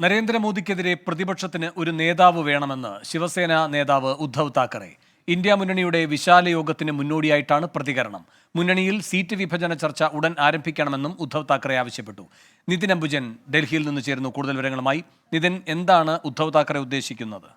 നരേന്ദ്രമോദിക്കെതിരെ പ്രതിപക്ഷത്തിന് ഒരു നേതാവ് വേണമെന്ന് ശിവസേന നേതാവ് ഉദ്ധവ് താക്കറെ. ഇന്ത്യ മുന്നണിയുടെ വിശാല യോഗത്തിന് മുന്നോടിയായിട്ടാണ് പ്രതികരണം. മുന്നണിയിൽ സീറ്റ് വിഭജന ചർച്ച ഉടൻ ആരംഭിക്കണമെന്നും ഉദ്ധവ് താക്കറെ ആവശ്യപ്പെട്ടു. നിതിൻ അംബുജൻ ഡൽഹിയിൽ നിന്ന് ചേരുന്നു കൂടുതൽ വിവരങ്ങളുമായി. നിതിൻ, എന്താണ് ഉദ്ധവ് താക്കറെ ഉദ്ദേശിക്കുന്നത്?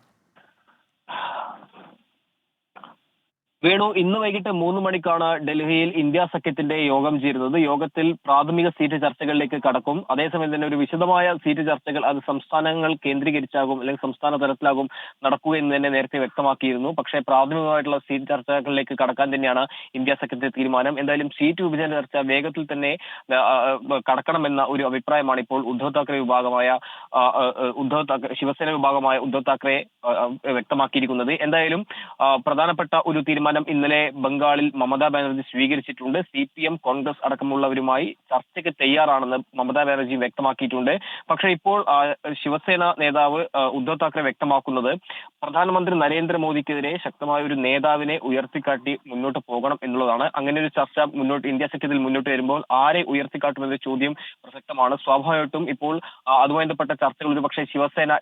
വേണു, ഇന്ന് വൈകിട്ട് 3 മണിക്കാണ് ഡൽഹിയിൽ ഇന്ത്യ സഖ്യത്തിന്റെ യോഗം ചേരുന്നത്. യോഗത്തിൽ പ്രാഥമിക സീറ്റ് ചർച്ചകളിലേക്ക് കടക്കും. അതേസമയം തന്നെ ഒരു വിശദമായ സീറ്റ് ചർച്ചകൾ അത് സംസ്ഥാനങ്ങൾ കേന്ദ്രീകരിച്ചാകും അല്ലെങ്കിൽ സംസ്ഥാന തലത്തിലാകും നടക്കുക എന്ന് തന്നെ നേരത്തെ വ്യക്തമാക്കിയിരുന്നു. പക്ഷേ പ്രാഥമികമായിട്ടുള്ള സീറ്റ് ചർച്ചകളിലേക്ക് കടക്കാൻ തന്നെയാണ് ഇന്ത്യ സഖ്യത്തിന്റെ തീരുമാനം. എന്തായാലും സീറ്റ് വിഭജന ചർച്ച വേഗത്തിൽ തന്നെ കടക്കണമെന്ന ഒരു അഭിപ്രായമാണ് ഇപ്പോൾ ശിവസേന വിഭാഗമായ ഉദ്ധവ് താക്കറെ വ്യക്തമാക്കിയിരിക്കുന്നത്. എന്തായാലും പ്രധാനപ്പെട്ട ഒരു തീരുമാനം ഇന്നലെ ബംഗാളിൽ മമതാ ബാനർജി സ്വീകരിച്ചിട്ടുണ്ട്. CPM, കോൺഗ്രസ് അടക്കമുള്ളവരുമായി ചർച്ചയ്ക്ക് തയ്യാറാണെന്ന് മമതാ ബാനർജി വ്യക്തമാക്കിയിട്ടുണ്ട്. പക്ഷേ ഇപ്പോൾ ശിവസേന നേതാവ് ഉദ്ധവ് താക്കറെ വ്യക്തമാക്കുന്നത് പ്രധാനമന്ത്രി നരേന്ദ്രമോദിക്കെതിരെ ശക്തമായ ഒരു നേതാവിനെ ഉയർത്തിക്കാട്ടി മുന്നോട്ട് പോകണം എന്നുള്ളതാണ്. അങ്ങനെ ഒരു ചർച്ച ഇന്ത്യ സഖ്യത്തിൽ മുന്നോട്ട് വരുമ്പോൾ ആരെ ഉയർത്തിക്കാട്ടുമെന്ന ചോദ്യം പ്രസക്തമാണ്. സ്വാഭാവികമായിട്ടും ഇപ്പോൾ അതുമായി ബന്ധപ്പെട്ട ചർച്ചകൾ ഒരു പക്ഷേ ശിവസേന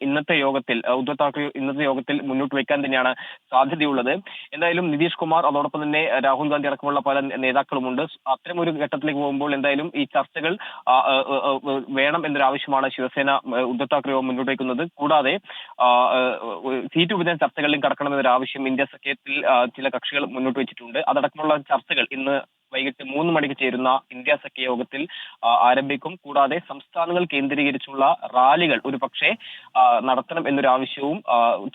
ഉദ്ധവ് താക്കറെ ഇന്നത്തെ യോഗത്തിൽ മുന്നോട്ട് വയ്ക്കാൻ തന്നെയാണ് സാധ്യതയുള്ളത്. എന്തായാലും നിതീഷ് കുമാർ, അതോടൊപ്പം തന്നെ രാഹുൽ ഗാന്ധി അടക്കമുള്ള പല നേതാക്കളുമുണ്ട്. അത്തരം ഒരു ഘട്ടത്തിലേക്ക് പോകുമ്പോൾ എന്തായാലും ഈ ചർച്ചകൾ വേണം എന്നൊരു ആവശ്യമാണ് ശിവസേന ഉദ്ധവ് താക്കറെ മുന്നോട്ട് വയ്ക്കുന്നത്. കൂടാതെ സീറ്റ് വിഭജന ചർച്ചകളിലും കടക്കണമെന്നൊരു ആവശ്യം ഇന്ത്യ സഖ്യത്തിൽ ചില കക്ഷികൾ മുന്നോട്ട് വെച്ചിട്ടുണ്ട്. അതടക്കമുള്ള ചർച്ചകൾ ഇന്ന് വൈകിട്ട് 3 മണിക്ക് ചേരുന്ന ഇന്ത്യ സഖ്യ യോഗത്തിൽ ആരംഭിക്കും. കൂടാതെ സംസ്ഥാനങ്ങൾ കേന്ദ്രീകരിച്ചുള്ള റാലികൾ ഒരു പക്ഷേ നടത്തണം എന്നൊരു ആവശ്യവും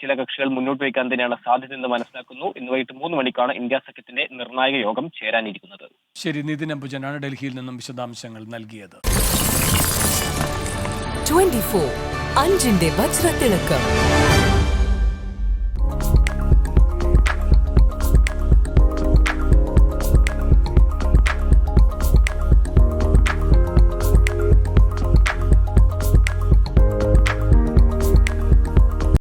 ചില കക്ഷികൾ മുന്നോട്ട് വയ്ക്കാൻ തന്നെയാണ് സാധ്യത എന്ന് മനസ്സിലാക്കുന്നു. ഇന്ന് വൈകിട്ട് 3 മണിക്കാണ് ഇന്ത്യ സഖ്യത്തിന്റെ നിർണായക യോഗം ചേരാനിരിക്കുന്നത്. ശരി, നിതിൻ അംബുജനാണ് ഡൽഹിയിൽ നിന്നും വിശദാംശങ്ങൾ നൽകിയത്. 24 അഞ്ചിന്റെ വജ്രത്തിളക്കം.